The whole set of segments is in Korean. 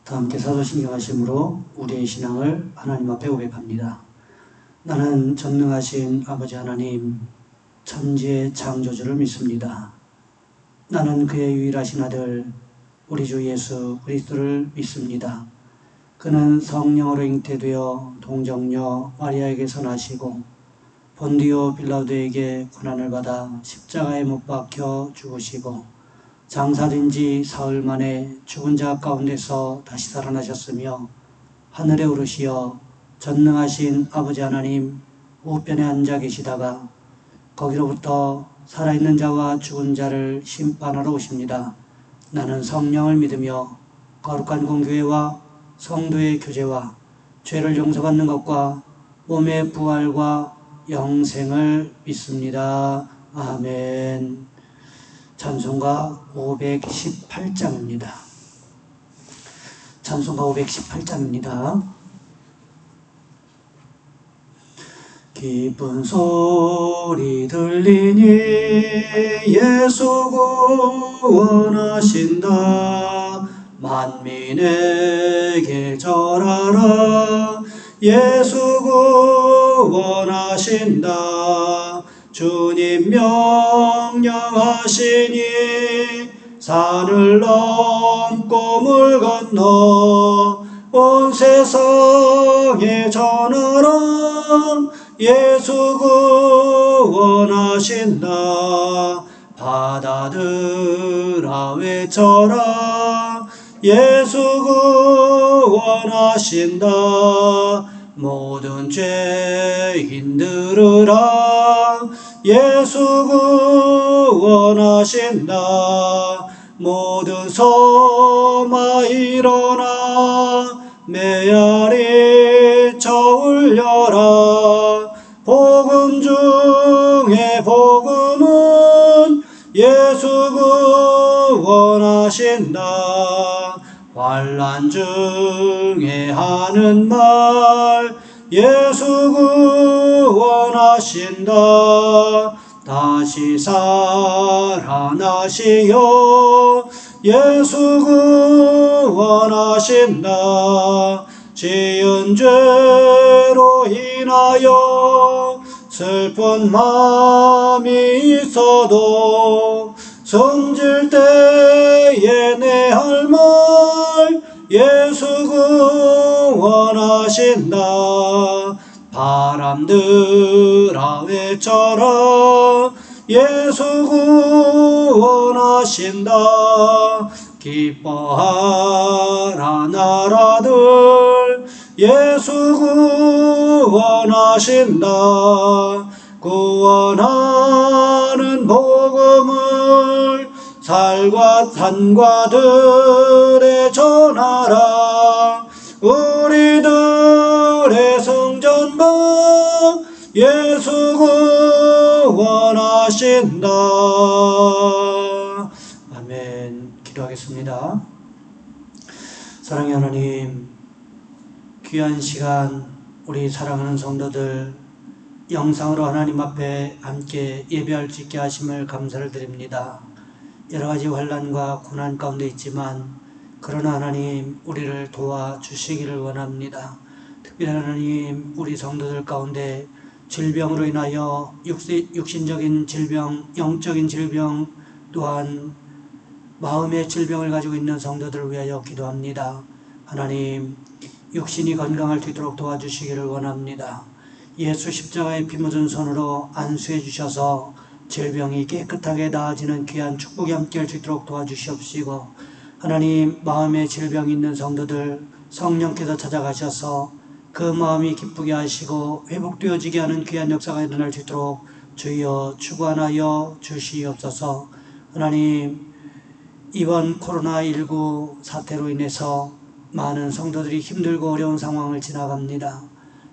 다 함께 사도신경하심으로 우리의 신앙을 하나님 앞에 고백합니다. 나는 전능하신 아버지 하나님, 천지의 창조주를 믿습니다. 나는 그의 유일하신 아들 우리 주 예수 그리스도를 믿습니다. 그는 성령으로 잉태되어 동정녀 마리아에게서 나시고 본디오 빌라도에게 고난을 받아 십자가에 못 박혀 죽으시고 장사된 지 사흘 만에 죽은 자 가운데서 다시 살아나셨으며 하늘에 오르시어 전능하신 아버지 하나님 우편에 앉아 계시다가 거기로부터 살아있는 자와 죽은 자를 심판하러 오십니다. 나는 성령을 믿으며 거룩한 공교회와 성도의 교제와 죄를 용서받는 것과 몸의 부활과 영생을 믿습니다. 아멘. 찬송가 518장입니다. 찬송가 518장입니다. 기쁜 소리 들리니 예수 구원하신다. 만민에게 절하라. 예수 구원하신다. 주님 명령하시니 산을 넘고 물 건너 온 세상에 전하라. 예수 구원하신다. 바다들아 외쳐라. 예수 구원하신다. 모든 죄인 들으라. 예수 구원하신다. 모든 소마 일어나 메아리 쳐 울려라. 복음 중에 복음은 예수 구원하신다. 환난 중에 하는 말 예수 구원하신다. 다시 살아나시어 예수 구원하신다. 지은 죄로 인하여 슬픈 마음이 있어도 성질 때에 내 할 말 예수 구원하신다. 바람들아 외쳐라. 예수 구원하신다. 기뻐하라 나라들 예수 구원하신다. 구원하는 복음을 살과 산과 들에 전하라. 우리들의 성전과 예수 구원하신다. 아멘. 기도하겠습니다. 사랑의 하나님, 귀한 시간 우리 사랑하는 성도들 영상으로 하나님 앞에 함께 예배할 수 있게 하심을 감사를 드립니다. 여러가지 환난과 고난 가운데 있지만 그러나 하나님 우리를 도와주시기를 원합니다. 특별히 하나님 우리 성도들 가운데 질병으로 인하여 육신적인 질병, 영적인 질병 또한 마음의 질병을 가지고 있는 성도들을 위하여 기도합니다. 하나님 육신이 건강할 수 있도록 도와주시기를 원합니다. 예수 십자가의 피 묻은 손으로 안수해 주셔서 질병이 깨끗하게 나아지는 귀한 축복이 함께 할 수 있도록 도와주시옵시고 하나님 마음에 질병이 있는 성도들 성령께서 찾아가셔서 그 마음이 기쁘게 하시고 회복되어지게 하는 귀한 역사가 일어날 수 있도록 주여 축원하여 주시옵소서. 하나님 이번 코로나19 사태로 인해서 많은 성도들이 힘들고 어려운 상황을 지나갑니다.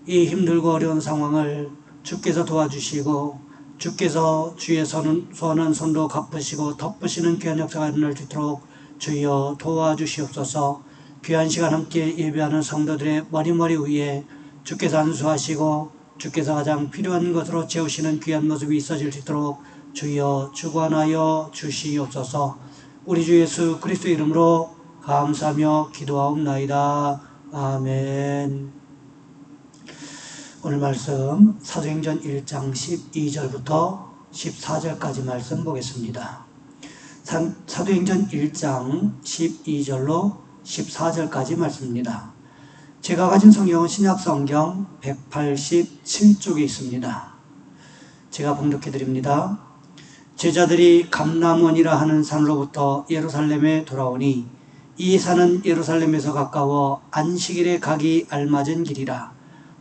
이 힘들고 어려운 상황을 주께서 도와주시고 주께서 주의 선한 손으로 갚으시고 덮으시는 귀한 역사가 일어날 수 있도록 주여 도와주시옵소서. 귀한 시간 함께 예배하는 성도들의 머리머리 위에 주께서 안수하시고 주께서 가장 필요한 것으로 채우시는 귀한 모습이 있어질 수 있도록 주여 주관하여 주시옵소서. 우리 주 예수 그리스도 이름으로 감사하며 기도하옵나이다. 아멘. 오늘 말씀 사도행전 1장 12절부터 14절까지 말씀 보겠습니다. 사도행전 1장 12절로 14절까지 말씀입니다. 제가 가진 성경은 신약성경 187쪽에 있습니다. 제가 봉독해 드립니다. 제자들이 감람원이라 하는 산으로부터 예루살렘에 돌아오니 이 산은 예루살렘에서 가까워 안식일에 가기 알맞은 길이라.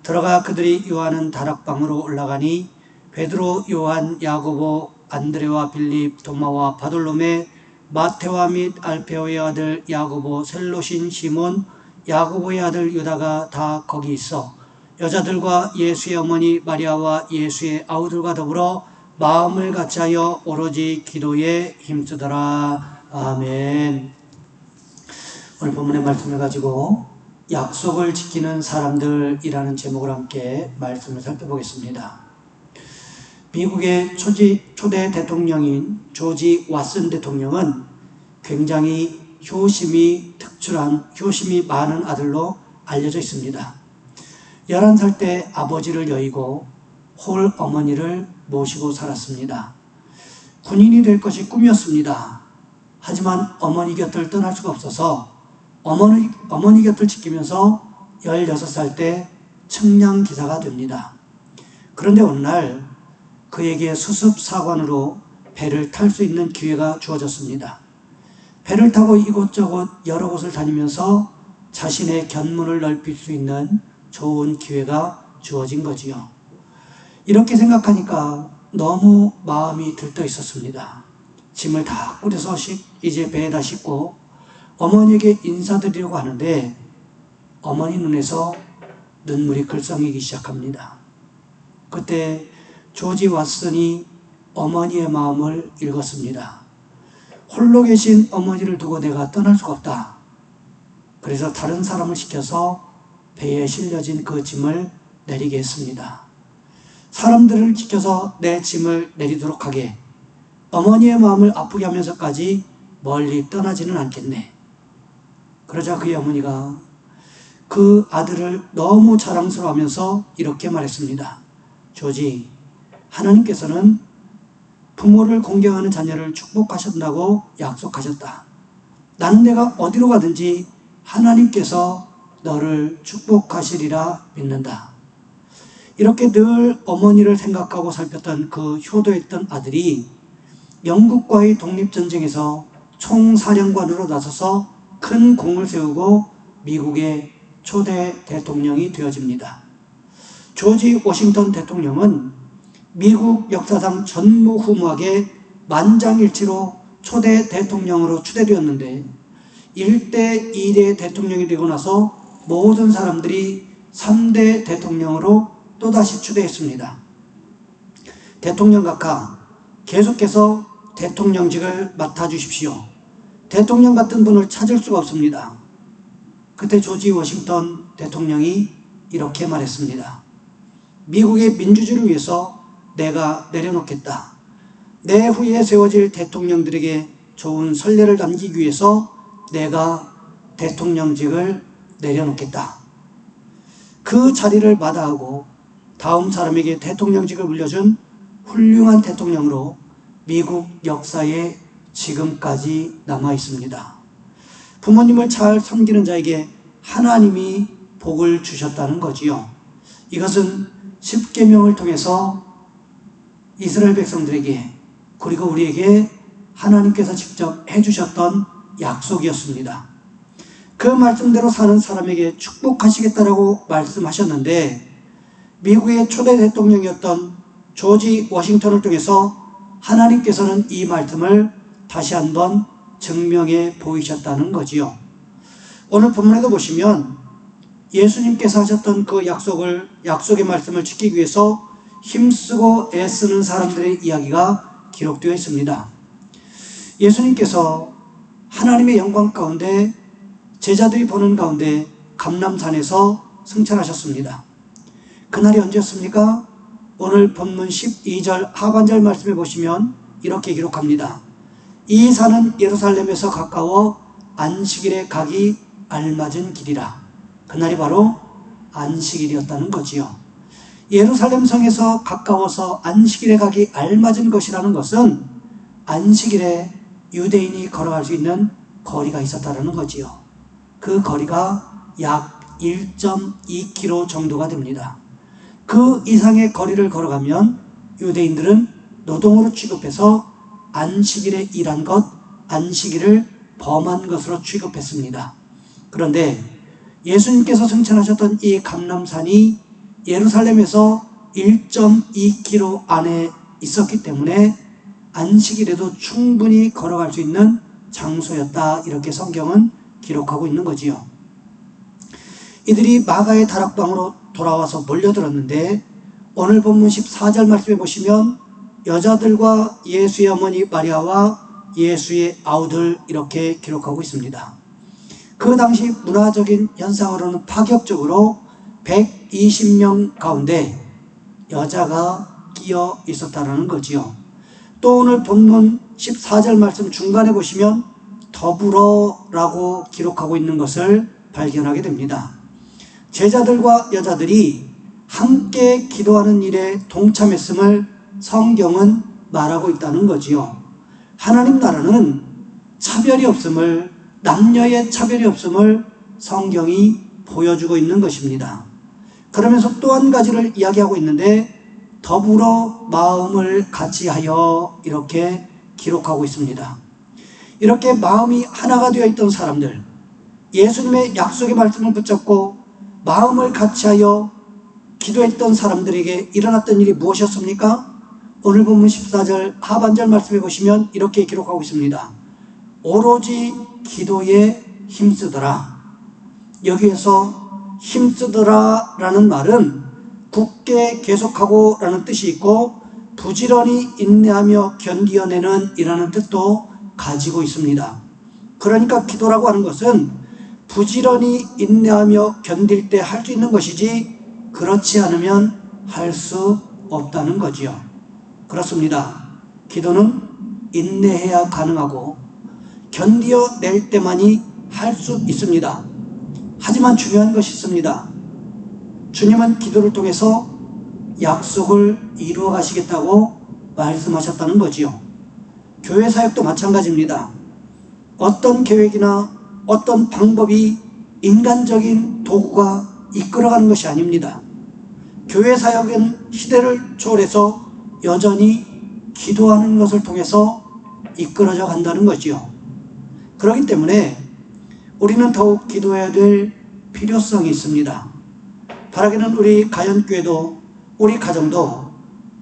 들어가 그들이 요하는 다락방으로 올라가니 베드로, 요한, 야고보, 안드레와 빌립, 도마와 바돌로메, 마테와 및 알페오의 아들 야고보, 셀로신 시몬, 야고보의 아들 유다가 다 거기 있어 여자들과 예수의 어머니 마리아와 예수의 아우들과 더불어 마음을 같이하여 오로지 기도에 힘쓰더라. 아멘. 오늘 본문의 말씀을 가지고 약속을 지키는 사람들이라는 제목을 함께 말씀을 살펴보겠습니다. 미국의 초대 대통령인 조지 왓슨 대통령은 굉장히 효심이 많은 아들로 알려져 있습니다. 11살 때 아버지를 여의고 홀 어머니를 모시고 살았습니다. 군인이 될 것이 꿈이었습니다. 하지만 어머니 곁을 떠날 수가 없어서 어머니 곁을 지키면서 16살 때 측량 기사가 됩니다. 그런데 어느 날 그에게 수습사관으로 배를 탈 수 있는 기회가 주어졌습니다. 배를 타고 이곳저곳 여러 곳을 다니면서 자신의 견문을 넓힐 수 있는 좋은 기회가 주어진 거지요. 이렇게 생각하니까 너무 마음이 들떠 있었습니다. 짐을 다 꾸려서 이제 배에다 싣고 어머니에게 인사드리려고 하는데 어머니 눈에서 눈물이 글썽이기 시작합니다. 그때 조지 왓슨이 어머니의 마음을 읽었습니다. 홀로 계신 어머니를 두고 내가 떠날 수가 없다. 그래서 다른 사람을 시켜서 배에 실려진 그 짐을 내리게 했습니다. 사람들을 지켜서 내 짐을 내리도록 하게. 어머니의 마음을 아프게 하면서까지 멀리 떠나지는 않겠네. 그러자 그의 어머니가 그 아들을 너무 자랑스러워하면서 이렇게 말했습니다. 조지, 하나님께서는 부모를 공경하는 자녀를 축복하신다고 약속하셨다. 나는 내가 어디로 가든지 하나님께서 너를 축복하시리라 믿는다. 이렇게 늘 어머니를 생각하고 살폈던 그 효도했던 아들이 영국과의 독립전쟁에서 총사령관으로 나서서 큰 공을 세우고 미국의 초대 대통령이 되어집니다. 조지 워싱턴 대통령은 미국 역사상 전무후무하게 만장일치로 초대 대통령으로 추대되었는데 1대 2대 대통령이 되고 나서 모든 사람들이 3대 대통령으로 또다시 추대했습니다. 대통령 각하 계속해서 대통령직을 맡아주십시오. 대통령 같은 분을 찾을 수가 없습니다. 그때 조지 워싱턴 대통령이 이렇게 말했습니다. 미국의 민주주의를 위해서 내가 내려놓겠다. 내 후에 세워질 대통령들에게 좋은 선례를 남기기 위해서 내가 대통령직을 내려놓겠다. 그 자리를 마다하고 다음 사람에게 대통령직을 물려준 훌륭한 대통령으로 미국 역사에 지금까지 남아 있습니다. 부모님을 잘 섬기는 자에게 하나님이 복을 주셨다는 거지요. 이것은 십계명을 통해서 이스라엘 백성들에게 그리고 우리에게 하나님께서 직접 해주셨던 약속이었습니다. 그 말씀대로 사는 사람에게 축복하시겠다라고 말씀하셨는데 미국의 초대 대통령이었던 조지 워싱턴을 통해서 하나님께서는 이 말씀을 다시 한번 증명해 보이셨다는 거지요. 오늘 본문에도 보시면 예수님께서 하셨던 그 약속의 말씀을 지키기 위해서 힘쓰고 애쓰는 사람들의 이야기가 기록되어 있습니다. 예수님께서 하나님의 영광 가운데 제자들이 보는 가운데 감람산에서 승천하셨습니다. 그날이 언제였습니까? 오늘 본문 12절 하반절 말씀에 보시면 이렇게 기록합니다. 이 산은 예루살렘에서 가까워 안식일에 가기 알맞은 길이라. 그날이 바로 안식일이었다는 거지요. 예루살렘 성에서 가까워서 안식일에 가기 알맞은 것이라는 것은 안식일에 유대인이 걸어갈 수 있는 거리가 있었다는 거지요. 그 거리가 약 1.2km 정도가 됩니다. 그 이상의 거리를 걸어가면 유대인들은 노동으로 취급해서 안식일에 일한 것, 안식일을 범한 것으로 취급했습니다. 그런데 예수님께서 승천하셨던 이 감람산이 예루살렘에서 1.2km 안에 있었기 때문에 안식일에도 충분히 걸어갈 수 있는 장소였다, 이렇게 성경은 기록하고 있는 거지요. 이들이 마가의 다락방으로 돌아와서 몰려들었는데 오늘 본문 14절 말씀에 보시면 여자들과 예수의 어머니 마리아와 예수의 아우들, 이렇게 기록하고 있습니다. 그 당시 문화적인 현상으로는 파격적으로 120명 가운데 여자가 끼어 있었다는 거지요. 또 오늘 본문 14절 말씀 중간에 보시면 더불어라고 기록하고 있는 것을 발견하게 됩니다. 제자들과 여자들이 함께 기도하는 일에 동참했음을 성경은 말하고 있다는 거지요. 하나님 나라는 차별이 없음을, 남녀의 차별이 없음을 성경이 보여주고 있는 것입니다. 그러면서 또 한 가지를 이야기하고 있는데 더불어 마음을 같이하여, 이렇게 기록하고 있습니다. 이렇게 마음이 하나가 되어 있던 사람들, 예수님의 약속의 말씀을 붙잡고 마음을 같이하여 기도했던 사람들에게 일어났던 일이 무엇이었습니까? 오늘 본문 14절 하반절 말씀해 보시면 이렇게 기록하고 있습니다. 오로지 기도에 힘쓰더라. 여기에서 힘쓰더라 라는 말은 굳게 계속하고 라는 뜻이 있고 부지런히 인내하며 견디어내는 이라는 뜻도 가지고 있습니다. 그러니까 기도라고 하는 것은 부지런히 인내하며 견딜 때 할 수 있는 것이지 그렇지 않으면 할 수 없다는 거지요. 그렇습니다. 기도는 인내해야 가능하고 견디어낼 때만이 할 수 있습니다. 하지만 중요한 것이 있습니다. 주님은 기도를 통해서 약속을 이루어 가시겠다고 말씀하셨다는 거지요. 교회 사역도 마찬가지입니다. 어떤 계획이나 어떤 방법이 인간적인 도구가 이끌어가는 것이 아닙니다. 교회 사역은 시대를 초월해서 여전히 기도하는 것을 통해서 이끌어져 간다는 거지요. 그렇기 때문에 우리는 더욱 기도해야 될 필요성이 있습니다. 바라기는 우리 가연교회도, 우리 가정도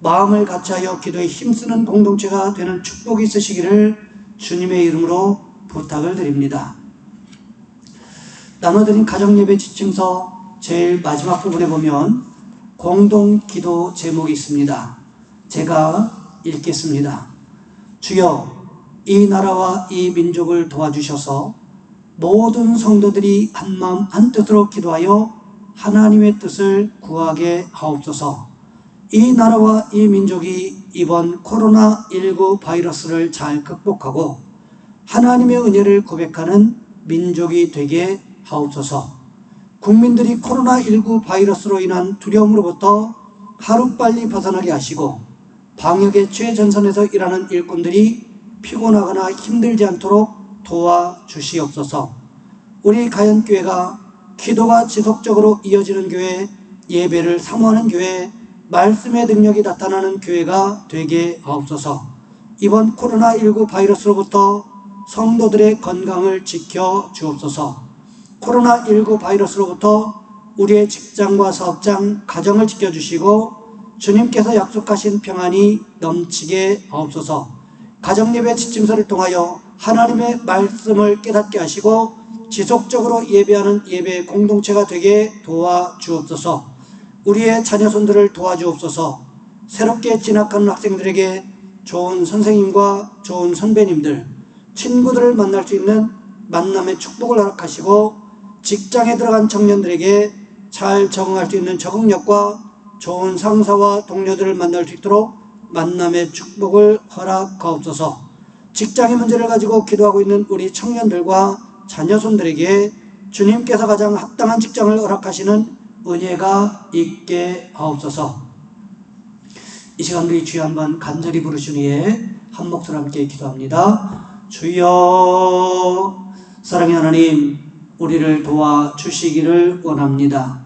마음을 같이하여 기도에 힘쓰는 공동체가 되는 축복이 있으시기를 주님의 이름으로 부탁을 드립니다. 나눠드린 가정예배 지침서 제일 마지막 부분에 보면 공동기도 제목이 있습니다. 제가 읽겠습니다. 주여, 이 나라와 이 민족을 도와주셔서 모든 성도들이 한마음 한뜻으로 기도하여 하나님의 뜻을 구하게 하옵소서. 이 나라와 이 민족이 이번 코로나19 바이러스를 잘 극복하고 하나님의 은혜를 고백하는 민족이 되게 하옵소서. 국민들이 코로나19 바이러스로 인한 두려움으로부터 하루빨리 벗어나게 하시고 방역의 최전선에서 일하는 일꾼들이 피곤하거나 힘들지 않도록 도와주시옵소서. 우리 가연교회가 기도가 지속적으로 이어지는 교회, 예배를 사모하는 교회, 말씀의 능력이 나타나는 교회가 되게 하옵소서. 이번 코로나19 바이러스로부터 성도들의 건강을 지켜 주옵소서. 코로나19 바이러스로부터 우리의 직장과 사업장, 가정을 지켜주시고 주님께서 약속하신 평안이 넘치게 하옵소서. 가정예배 지침서를 통하여 하나님의 말씀을 깨닫게 하시고 지속적으로 예배하는 예배 공동체가 되게 도와주옵소서. 우리의 자녀손들을 도와주옵소서. 새롭게 진학하는 학생들에게 좋은 선생님과 좋은 선배님들, 친구들을 만날 수 있는 만남의 축복을 허락하시고 직장에 들어간 청년들에게 잘 적응할 수 있는 적응력과 좋은 상사와 동료들을 만날 수 있도록 만남의 축복을 허락하옵소서. 직장의 문제를 가지고 기도하고 있는 우리 청년들과 자녀손들에게 주님께서 가장 합당한 직장을 허락하시는 은혜가 있게 하옵소서. 이 시간 우리 주여 한번 간절히 부르신 후에 한 목소리 함께 기도합니다. 주여, 사랑의 하나님, 우리를 도와주시기를 원합니다.